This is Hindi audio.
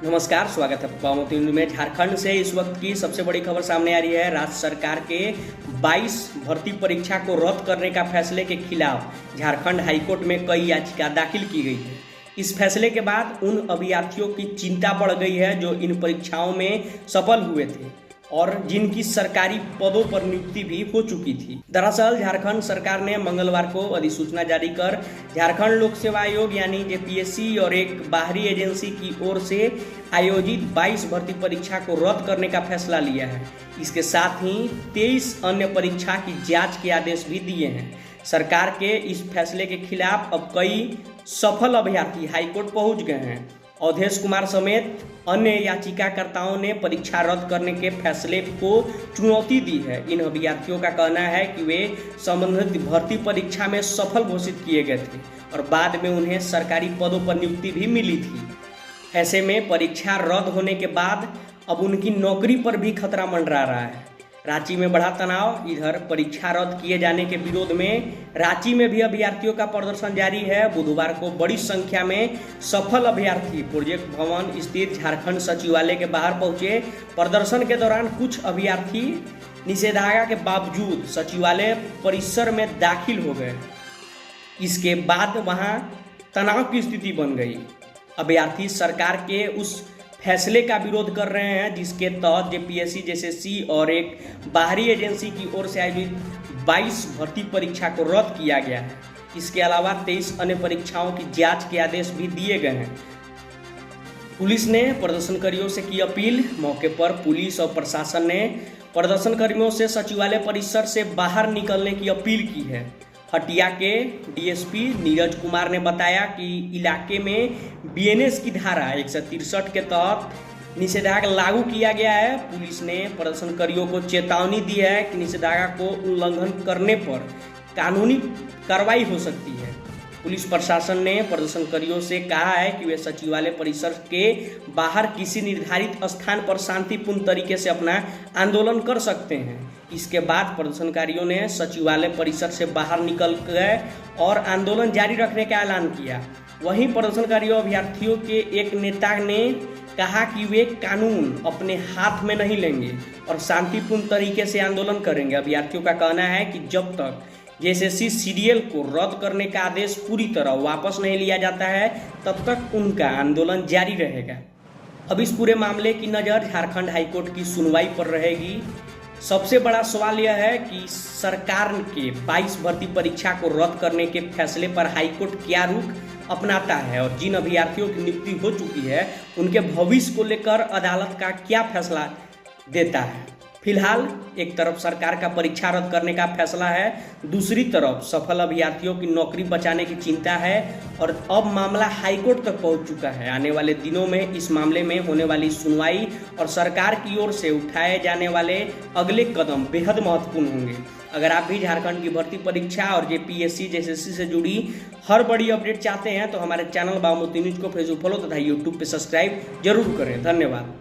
नमस्कार, स्वागत है बागमती न्यूज में। झारखंड से इस वक्त की सबसे बड़ी खबर सामने आ रही है। राज्य सरकार के 22 भर्ती परीक्षा को रद्द करने का फैसले के खिलाफ झारखंड हाईकोर्ट में कई याचिका दाखिल की गई है। इस फैसले के बाद उन अभ्यर्थियों की चिंता बढ़ गई है जो इन परीक्षाओं में सफल हुए थे और जिनकी सरकारी पदों पर नियुक्ति भी हो चुकी थी। दरअसल झारखंड सरकार ने मंगलवार को अधिसूचना जारी कर झारखंड लोक सेवा आयोग यानी जेपीएससी और एक बाहरी एजेंसी की ओर से आयोजित 22 भर्ती परीक्षा को रद्द करने का फैसला लिया है। इसके साथ ही 23 अन्य परीक्षा की जांच के आदेश भी दिए हैं। सरकार के इस फैसले के खिलाफ अब कई सफल अभ्यर्थी हाईकोर्ट पहुंच गए हैं। अवधेश कुमार समेत अन्य याचिकाकर्ताओं ने परीक्षा रद्द करने के फैसले को चुनौती दी है। इन अभ्यर्थियों का कहना है कि वे संबंधित भर्ती परीक्षा में सफल घोषित किए गए थे और बाद में उन्हें सरकारी पदों पर नियुक्ति भी मिली थी। ऐसे में परीक्षा रद्द होने के बाद अब उनकी नौकरी पर भी खतरा मंडरा रहा है। रांची में बढ़ा तनाव। इधर परीक्षा रद्द किए जाने के विरोध में रांची में भी अभ्यर्थियों का प्रदर्शन जारी है। बुधवार को बड़ी संख्या में सफल अभ्यर्थी प्रोजेक्ट भवन स्थित झारखंड सचिवालय के बाहर पहुंचे। प्रदर्शन के दौरान कुछ अभ्यर्थी निषेधाज्ञा के बावजूद सचिवालय परिसर में दाखिल हो गए। इसके बाद वहां तनाव की स्थिति बन गई। अभ्यर्थी सरकार के उस फैसले का विरोध कर रहे हैं जिसके तहत जेपीएससी जेएसएससी और एक बाहरी एजेंसी की ओर से आयोजित 22 भर्ती परीक्षा को रद्द किया गया है। इसके अलावा 23 अन्य परीक्षाओं की जांच के आदेश भी दिए गए हैं। पुलिस ने प्रदर्शनकारियों से की अपील। मौके पर पुलिस और प्रशासन ने प्रदर्शनकारियों से सचिवालय परिसर से बाहर निकलने की अपील की है। हटिया के डीएसपी नीरज कुमार ने बताया कि इलाके में बीएनएस की धारा 163 के तहत निषेधाज्ञा लागू किया गया है। पुलिस ने प्रदर्शनकारियों को चेतावनी दी है कि निषेधाज्ञा को उल्लंघन करने पर कानूनी कार्रवाई हो सकती है। पुलिस प्रशासन ने प्रदर्शनकारियों से कहा है कि वे सचिवालय परिसर के बाहर किसी निर्धारित स्थान पर शांतिपूर्ण तरीके से अपना आंदोलन कर सकते हैं। इसके बाद प्रदर्शनकारियों ने सचिवालय परिसर से बाहर निकल गए और आंदोलन जारी रखने का ऐलान किया। वहीं प्रदर्शनकारियों अभ्यर्थियों के एक नेता ने कहा कि वे कानून अपने हाथ में नहीं लेंगे और शांतिपूर्ण तरीके से आंदोलन करेंगे। अभ्यर्थियों का कहना है कि जब तक जेएसएससी सीरियल को रद्द करने का आदेश पूरी तरह वापस नहीं लिया जाता है तब तक उनका आंदोलन जारी रहेगा। अब इस पूरे मामले की नज़र झारखंड हाईकोर्ट की सुनवाई पर रहेगी। सबसे बड़ा सवाल यह है कि सरकार के 22 भर्ती परीक्षा को रद्द करने के फैसले पर हाईकोर्ट क्या रुख अपनाता है और जिन अभ्यर्थियों की नियुक्ति हो चुकी है उनके भविष्य को लेकर अदालत का क्या फैसला देता है। फिलहाल एक तरफ सरकार का परीक्षा रद्द करने का फैसला है, दूसरी तरफ सफल अभ्यर्थियों की नौकरी बचाने की चिंता है और अब मामला हाईकोर्ट तक पहुंच चुका है। आने वाले दिनों में इस मामले में होने वाली सुनवाई और सरकार की ओर से उठाए जाने वाले अगले कदम बेहद महत्वपूर्ण होंगे। अगर आप भी झारखंड की भर्ती परीक्षा और जेपीएससी जेएसएससी से जुड़ी हर बड़ी अपडेट चाहते हैं तो हमारे चैनल बागमती न्यूज को फेसबुक फॉलो तथा यूट्यूब पर सब्सक्राइब जरूर करें। धन्यवाद।